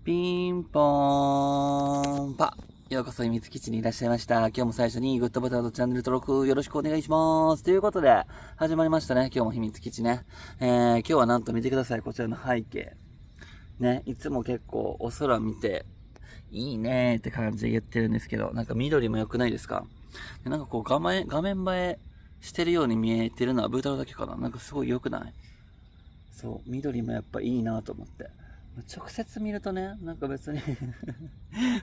ピンポーンパ。ようこそ秘密基地にいらっしゃいました。今日も最初にグッドボタンとチャンネル登録よろしくお願いします。ということで、始まりましたね。今日も秘密基地ね。今日はなんと見てください。こちらの背景。ね、いつも結構お空見て、いいねーって感じで言ってるんですけど、なんか緑も良くないですか？でなんかこう画面映えしてるように見えてるのはブータロだけかな。なんかすごい良くない？そう、緑もやっぱいいなと思って。直接見るとね、なんか別に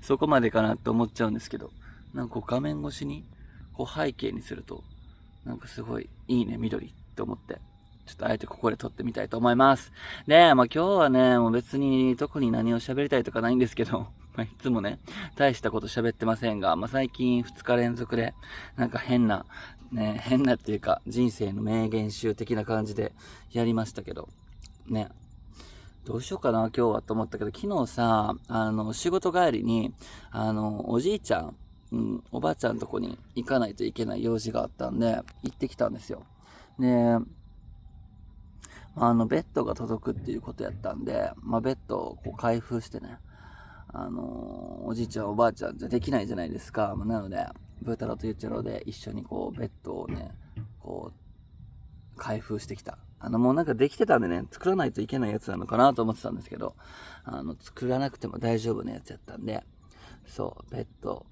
そこまでかなって思っちゃうんですけど、なんかこう画面越しに、こう背景にすると、なんかすごいいいね、緑って思って、ちょっとあえてここで撮ってみたいと思います。で、まあ今日はね、もう別に特に何を喋りたいとかないんですけど、まあいつもね、大したこと喋ってませんが、まあ最近2日連続で、なんか変なっていうか、人生の名言集的な感じでやりましたけど、ね。どうしようかな、今日はと思ったけど、昨日さ、仕事帰りに、おじいちゃん、おばあちゃんとこに行かないといけない用事があったんで、行ってきたんですよ。で、ベッドが届くっていうことやったんで、ベッドをこう開封してね、おじいちゃんおばあちゃんじゃできないじゃないですか。なので、ブー太郎とゆっちゃろうで一緒にこう、ベッドをね、こう、開封してきた。もうなんかできてたんでね、作らないといけないやつなのかなと思ってたんですけど、作らなくても大丈夫なやつやったんで、そう、ベッド、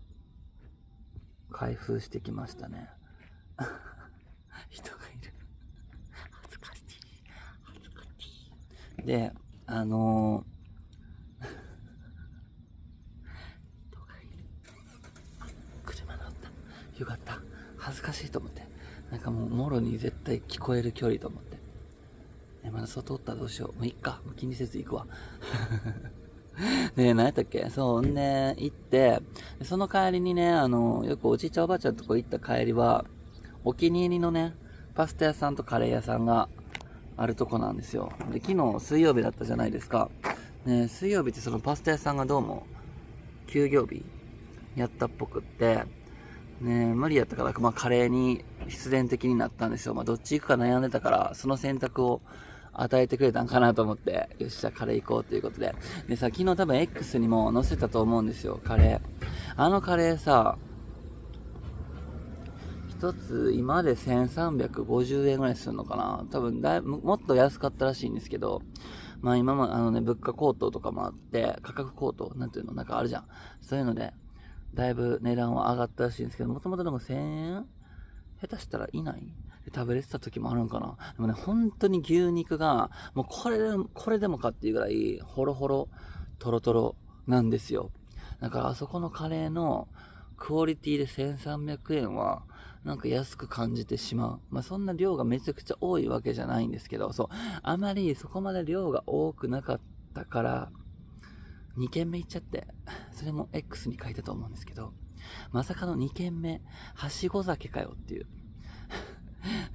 開封してきましたね。人がいる。恥ずかしい。恥ずかしい。で、人がいる。車乗った。よかった。恥ずかしいと思って。なんかもう、もろに絶対聞こえる距離と思って。まだ外おったらどうしよう。もういっか。もう気にせず行くわ。で、何やったっけ？そう、んで、行って、その帰りにね、よくおじいちゃんおばあちゃんとこ行った帰りは、お気に入りのね、パスタ屋さんとカレー屋さんがあるとこなんですよ。で、昨日水曜日だったじゃないですか。ね、水曜日ってそのパスタ屋さんがどうも、休業日やったっぽくって、ね、無理やったから、カレーに必然的になったんですよ。どっち行くか悩んでたから、その選択を与えてくれたんかなと思って、よっしゃ、カレー行こうということで。でさ、昨日多分 X にも載せたと思うんですよ、カレー。あのカレーさ、一つ今で1350円ぐらいするのかな。多分もっと安かったらしいんですけど、今も物価高騰とかもあって、価格高騰なんていうのなんかあるじゃん。そういうので、だいぶ値段は上がったらしいんですけど、もともとでも1000円下手したらいないで食べれてた時もあるんかな。でもね、本当に牛肉が、もうこれでもかっていうぐらい、ホロホロ、トロトロなんですよ。だからあそこのカレーのクオリティで1300円は、なんか安く感じてしまう。そんな量がめちゃくちゃ多いわけじゃないんですけど、そう、あまりそこまで量が多くなかったから、2軒目行っちゃって、それも X に書いたと思うんですけど、まさかの2軒目、はしご酒かよっていう。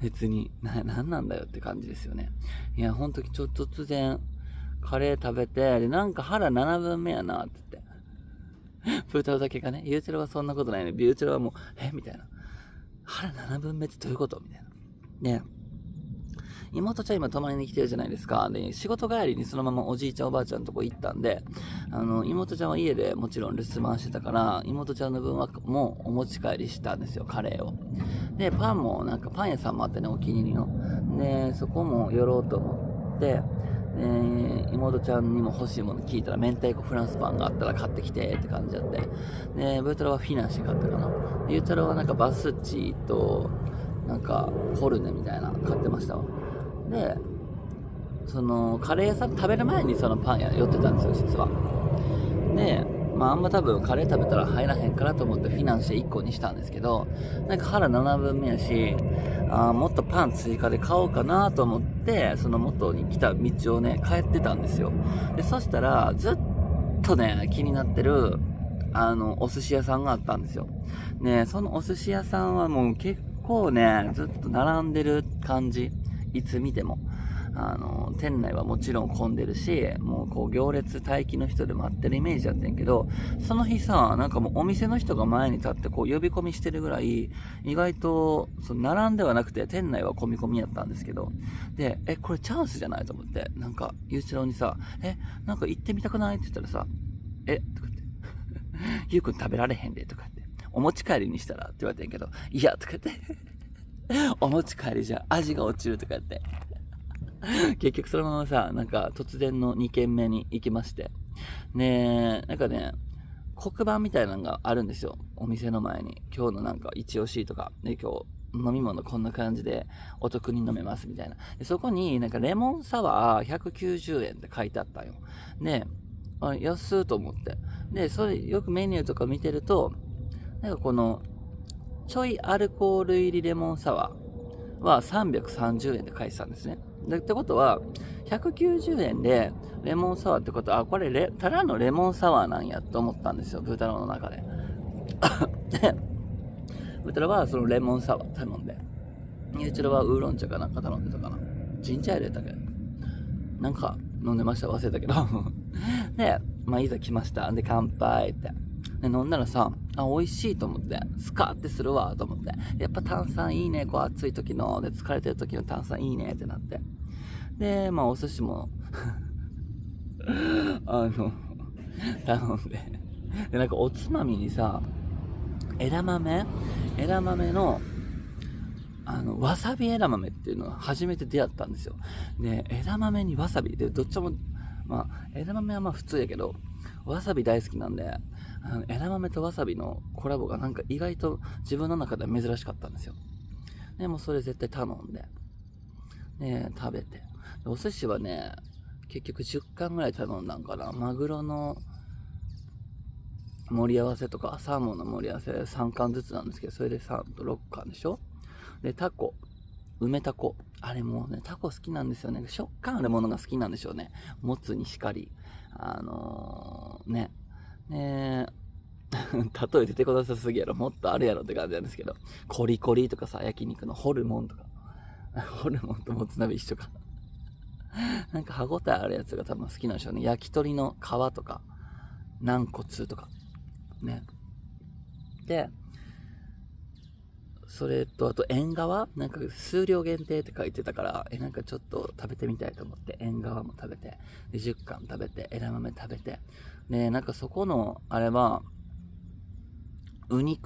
別に、なんなんだよって感じですよね。いや、ほんとちょっと突然、カレー食べて、で、なんか腹7分目やなって言って。プータロだけがね、ユーチェロはそんなことないね。ビューチェロはもう、みたいな。腹7分目ってどういうことみたいな。ね。妹ちゃん今泊まりに来てるじゃないですか。で、仕事帰りにそのままおじいちゃんおばあちゃんのとこ行ったんで、妹ちゃんは家でもちろん留守番してたから、妹ちゃんの分はもうお持ち帰りしたんですよ、カレーを。で、パンもなんかパン屋さんもあってね、お気に入りの。で、そこも寄ろうと思って、妹ちゃんにも欲しいもの聞いたら、明太子フランスパンがあったら買ってきてって感じだって。で、ブートラはフィナンシェ買ったかな。で、ユータロはなんかバスチと、なんか、コルネみたいなの買ってましたわ。で、その、カレー屋さん食べる前にそのパン屋寄ってたんですよ、実は。で、あんま多分カレー食べたら入らへんからと思ってフィナンシェ1個にしたんですけど、なんか腹7分目やし、もっとパン追加で買おうかなと思って、その元に来た道をね、帰ってたんですよ。で、そしたら、ずっとね、気になってる、お寿司屋さんがあったんですよ。ね、そのお寿司屋さんはもう結構ね、ずっと並んでる感じ。いつ見ても。店内はもちろん混んでるし、もうこう行列待機の人で待ってるイメージやってんけど、その日さ、なんかもうお店の人が前に立ってこう呼び込みしてるぐらい、意外と、並んではなくて店内は混み込みやったんですけど、で、これチャンスじゃないと思って、なんか、ゆうちろうにさ、なんか行ってみたくないって言ったらさ、とか言って、ゆうくん食べられへんで、とか言って、お持ち帰りにしたらって言われてんけど、いや、とか言って、お持ち帰りじゃ味が落ちるとか言って、結局そのままさ、なんか突然の2軒目に行きまして、ね、なんかね、黒板みたいなのがあるんですよ。お店の前に。今日のなんか一押しとか、ね、今日飲み物こんな感じでお得に飲めますみたいな。でそこになんかレモンサワー190円って書いてあったんよ。で、安いと思って。で、それよくメニューとか見てると、なんかこの、ちょいアルコール入りレモンサワーは330円で書いてたんですね。ってことは、190円でレモンサワーってことは、これただのレモンサワーなんやと思ったんですよ、ブータローの中で。で、ブータローはそのレモンサワー頼んで、ゆうちろはウーロン茶かなんか頼んでたかな。ジンジャー入れたけど、なんか飲んでました、忘れたけど。で、いざ来ました。で、乾杯って。で、飲んだらさ、美味しいと思って、スカーってするわと思って、やっぱ炭酸いいね、こう暑い時の、で、疲れてる時の炭酸いいねってなって。で、お寿司も、頼んで。で、なんかおつまみにさ、枝豆の、わさび枝豆っていうのを初めて出会ったんですよ。で、枝豆にわさびで、どっちも、枝豆は普通やけど、わさび大好きなんで、枝豆とわさびのコラボがなんか意外と自分の中では珍しかったんですよ。でもそれ絶対頼んで、食べて。でお寿司はね、結局10貫ぐらい頼んだんかな。マグロの盛り合わせとか、サーモンの盛り合わせ3貫ずつなんですけど、それで3と6貫でしょ。で、タコ。梅タコ。あれもうね、タコ好きなんですよね。食感あるものが好きなんでしょうね。もつにしかり。例え出てこなさすぎやろ。もっとあるやろって感じなんですけど。コリコリとかさ、焼肉のホルモンとか。ホルモンともつ鍋一緒か。なんか歯ごたえあるやつが多分好きなんでしょうね。焼き鳥の皮とか、軟骨とか。ね。で、それと、あと、縁側なんか数量限定って書いてたから、なんかちょっと食べてみたいと思って、縁側も食べて、で、10貫食べて、枝豆食べて、で、なんかそこの、あれは、ウニ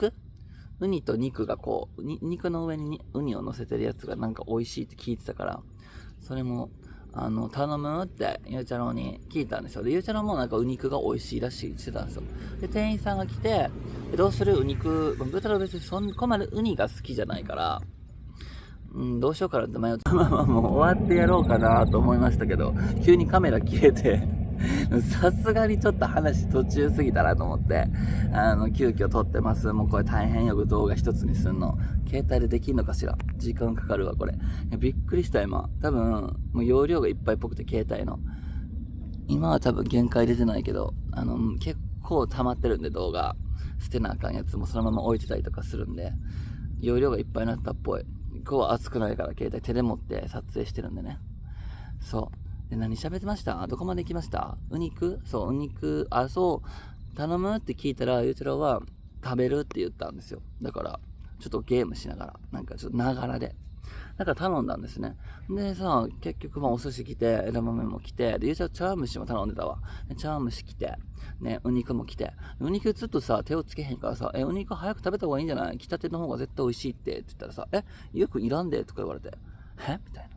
と肉がこう、肉の上にウニを乗せてるやつがなんか美味しいって聞いてたから、それも、頼むってゆうちゃろうに聞いたんですよ。で、ゆうちゃろうもなんかウニクが美味しいらしいって言ってたんですよ。で、店員さんが来て、どうするウニク、ブータロー別にそこまでウニが好きじゃないから、どうしようかなって迷った。もう終わってやろうかなと思いましたけど、急にカメラ消えて、さすがにちょっと話途中すぎたなと思って、急遽撮ってます。もうこれ大変よ、動画一つにすんの。携帯でできんのかしら。時間かかるわ、これ。びっくりした、今。多分、もう容量がいっぱいっぽくて、携帯の。今は多分限界出てないけど、結構溜まってるんで、動画。捨てなあかんやつもそのまま置いてたりとかするんで、容量がいっぱいになったっぽい。今日は熱くないから携帯手で持って撮影してるんでね。そう。で、何喋ってました？どこまで行きました？ウニク？そう、ウニク、頼むって聞いたら、ゆうちろうは食べるって言ったんですよ。だから、ちょっとゲームしながら、なんかちょっとながらで。だから頼んだんですね。でさ、結局お寿司来て、枝豆も来て、で、ゆうちろう茶碗蒸しも頼んでたわ。茶碗蒸し来て、ね、ウニクも来て。ウニクずっとさ、手をつけへんからさ、ウニク早く食べた方がいいんじゃない？来たての方が絶対美味しいって言ったらさ、よくいらんでとか言われて、みたいな。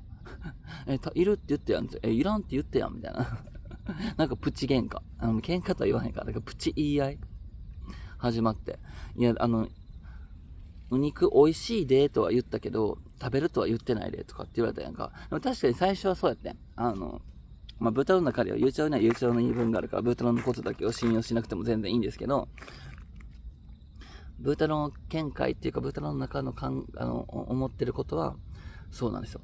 いるって言ってやんって、いらんって言ってやんみたいな。なんかプチ喧嘩。喧嘩とは言わへんから、なんかプチ言い合い始まって。いや、お肉美味しいでとは言ったけど、食べるとは言ってないでとかって言われたやんか。でも確かに最初はそうやってん。豚の中ではゆうちゃうにはゆうちゃうの言い分があるから、豚のことだけを信用しなくても全然いいんですけど、豚の見解っていうか、豚の中の思ってることは、そうなんですよ。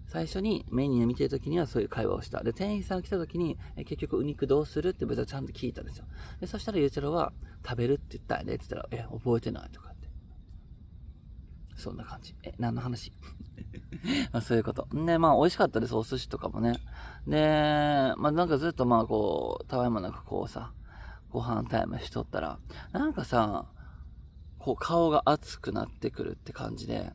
最初にメニュー見てるときにはそういう会話をした。で、店員さんが来たときに、結局お肉どうするって豚ちゃんと聞いたんですよ。で、そしたらゆうちゃろは、食べるって言ったんやでって言ったら、覚えてないとかって。そんな感じ。何の話まあそういうこと。で、まあ美味しかったです、お寿司とかもね。で、まあなんかずっとまあこう、たわいもなくこうさ、ご飯タイムしとったら、なんかさ、こう顔が熱くなってくるって感じで、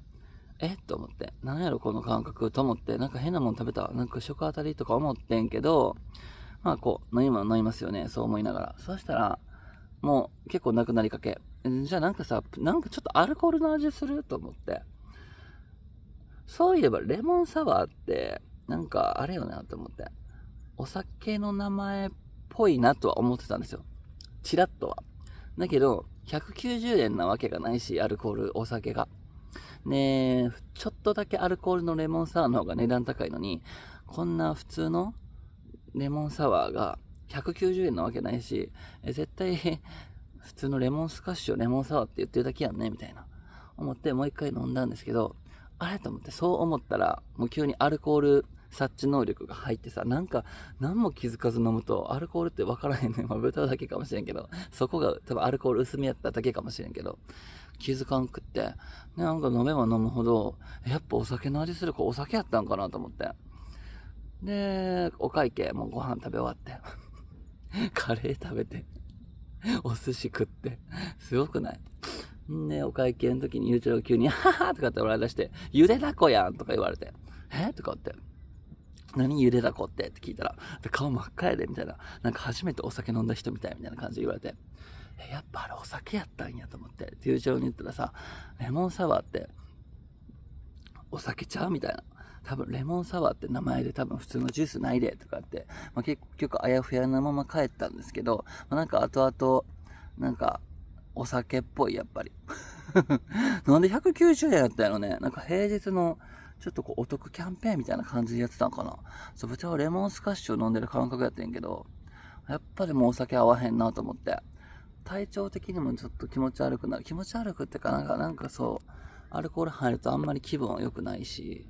と思って、なんやろこの感覚と思って、なんか変なもん食べた、なんか食当たりとか思ってんけど、まあこう、飲み物飲みますよね、そう思いながら。そしたら、もう結構なくなりかけ。じゃあなんかさ、なんかちょっとアルコールの味すると思って。そういえばレモンサワーって、なんかあれよなと思って。お酒の名前っぽいなとは思ってたんですよ。チラッとは。だけど、190円なわけがないし、アルコール、お酒が。ねえ、ちょっとだけアルコールのレモンサワーの方が値段高いのに、こんな普通のレモンサワーが190円なわけないし、絶対普通のレモンスカッシュをレモンサワーって言ってるだけやんね、みたいな。思ってもう一回飲んだんですけど、あれと思って、そう思ったら、もう急にアルコール察知能力が入ってさ、なんか、何も気づかず飲むと、アルコールって分からへんねん。まあ、豚だけかもしれんけど、そこが多分アルコール薄みやっただけかもしれんけど、気づかんくって、なんか飲めば飲むほど、やっぱお酒の味するかお酒やったんかなと思って。で、お会計、もうご飯食べ終わって、カレー食べて、お寿司食って、すごくない？んで、お会計の時にゆうちろが急に、ははとかって笑い出して、ゆでだこやんとか言われて、とかって、何ゆでだこって聞いたら、顔真っ赤やで、みたいな。なんか初めてお酒飲んだ人みたいみたいな感じで言われて、やっぱあれお酒やったんやと思って、ゆうちろに言ったらさ、レモンサワーって、お酒ちゃうみたいな。多分レモンサワーって名前で多分普通のジュースないでとかって、まあ、結局あやふやなまま帰ったんですけど、まあ、なんか後々、なんかお酒っぽいやっぱり。なんで190円やったんやろね。なんか平日のちょっとこうお得キャンペーンみたいな感じでやってたんかな。そう、豚はレモンスカッシュを飲んでる感覚やってんけど、やっぱりもうお酒合わへんなと思って。体調的にもちょっと気持ち悪くなる。気持ち悪くってかなんかそう、アルコール入るとあんまり気分は良くないし、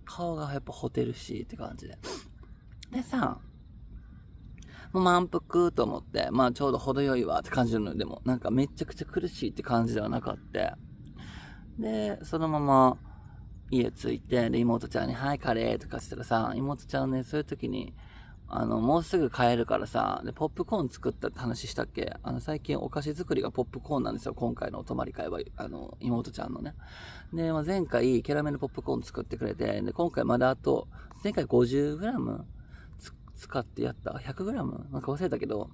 顔がやっぱほてるしって感じで。でさ、もう満腹と思って、まあちょうど程よいわって感じなのでも、なんかめちゃくちゃ苦しいって感じではなかった。で、そのまま家着いて、で、妹ちゃんに、はい、カレーとかしたらさ、妹ちゃんね、そういう時に、もうすぐ帰るからさ、で、ポップコーン作ったって話したっけ？最近お菓子作りがポップコーンなんですよ。今回のお泊まり会は、妹ちゃんのね。で、まあ、前回キャラメルポップコーン作ってくれて、で、今回まだあと、前回 50g 使ってやった 100g なんか忘れたけど、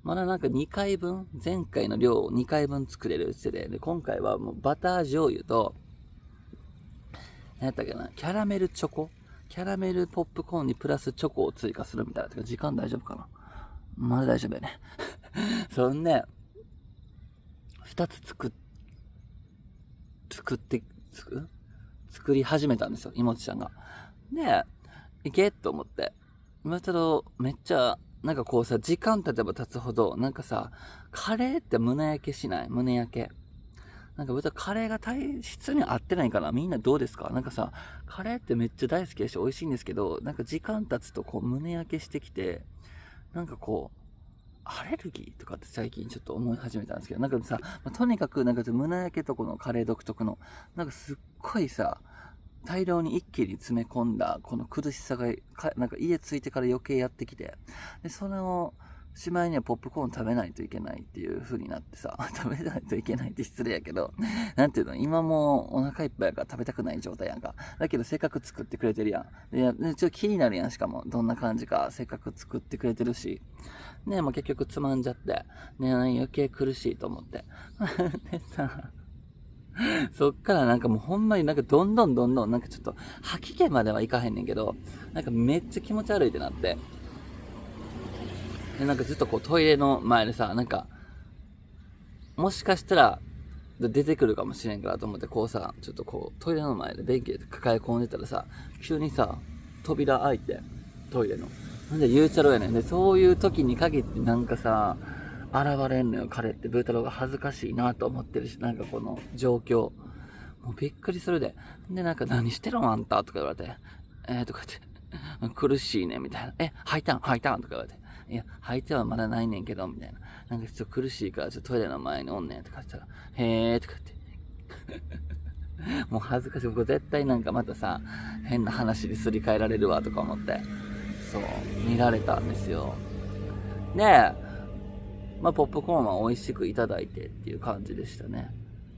まだなんか2回分、前回の量を2回分作れるって言ってて、で、今回はもうバター醤油と、何やったっけな、キャラメルチョコキャラメルポップコーンにプラスチョコを追加するみたいな。てか時間大丈夫かな？まだ大丈夫やね。そんで、2つ作り始めたんですよ、妹ちゃんが。で、いけと思って。めっちゃ、なんかこうさ、時間経てば経つほど、なんかさ、カレーって胸焼けしない？胸焼け。なんか豚カレーが体質に合ってないかな？みんなどうですか？なんかさ、カレーってめっちゃ大好きだし美味しいんですけど、なんか時間経つとこう胸焼けしてきて、なんかこう、アレルギーとかって最近ちょっと思い始めたんですけど、なんかさ、とにかくなんか胸焼けとこのカレー独特の、なんかすっごいさ、大量に一気に詰め込んだこの苦しさが、なんか家着いてから余計やってきて、で、それを、しまいにはポップコーン食べないといけないっていう風になってさ、食べないといけないって失礼やけど、なんていうの、今もうお腹いっぱいやから食べたくない状態やんか。だけどせっかく作ってくれてるやん。で、ちょっと気になるやん、しかも。どんな感じか、せっかく作ってくれてるし。ね、もう結局つまんじゃって、ね、余計苦しいと思って。でさ、そっからなんかもうほんまになんかどんどんなんかちょっと吐き気まではいかへんねんけど、なんかめっちゃ気持ち悪いってなって、でなんかずっとこうトイレの前でさ、なんか、もしかしたら出てくるかもしれんからと思ってこうさ、ちょっとこうトイレの前で便器で抱え込んでたらさ、急にさ、扉開いて、トイレの。なんでゆうちゃろやねん。で、そういう時に限ってなんかさ、現れんのよ、彼って。ブー太郎が恥ずかしいなと思ってるし、なんかこの状況。もうびっくりするで。で、なんか何してるのあんたとか言われて。とか言って。苦しいね、みたいな。吐いたんとか言われて。いや、吐いてはまだないねんけど、みたいな。なんかちょっと苦しいから、ちょっとトイレの前におんねんとか言ったら、へーとか言って。もう恥ずかしい。僕絶対なんかまたさ、変な話にすり替えられるわとか思って、そう、見られたんですよ。で、まあ、ポップコーンは美味しくいただいてっていう感じでしたね。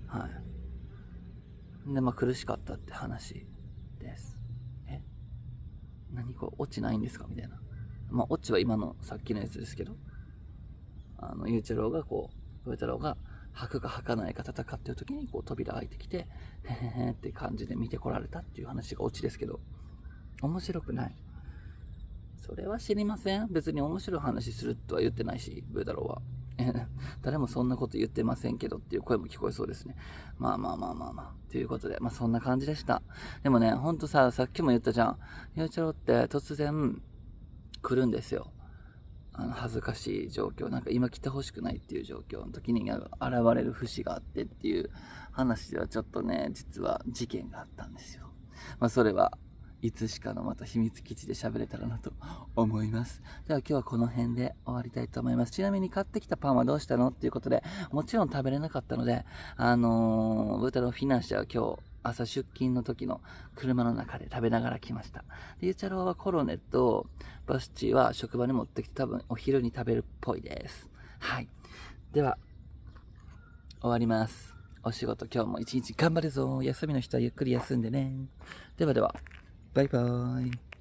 はい。で、まあ、苦しかったって話です。何これ、オチないんですかみたいな。まあ、オチは今のさっきのやつですけど、ゆうちゃろうがふうたろうが吐くか吐かないか戦ってる時に扉開いてきて、へへへって感じで見てこられたっていう話がオチですけど、面白くない。それは知りません。別に面白い話するとは言ってないし、ブー太郎は。誰もそんなこと言ってませんけどっていう声も聞こえそうですね。まあ。ということで、まあそんな感じでした。でもね、ほんとさっきも言ったじゃん。ゆうちゃろって突然来るんですよ。恥ずかしい状況、なんか今来てほしくないっていう状況の時に現れる節があってっていう話ではちょっとね、実は事件があったんですよ。まあそれはいつしかのまた秘密基地で喋れたらなと思います。では今日はこの辺で終わりたいと思います。ちなみに買ってきたパンはどうしたのっていうことで、もちろん食べれなかったので、ブータローフィナンシェは今日、朝出勤の時の車の中で食べながら来ました。で、ゆうちゃろうはコロネとバスチーは職場に持ってきて多分お昼に食べるっぽいです。はい。では、終わります。お仕事今日も一日頑張るぞ。休みの人はゆっくり休んでね。ではでは。バイバーイ。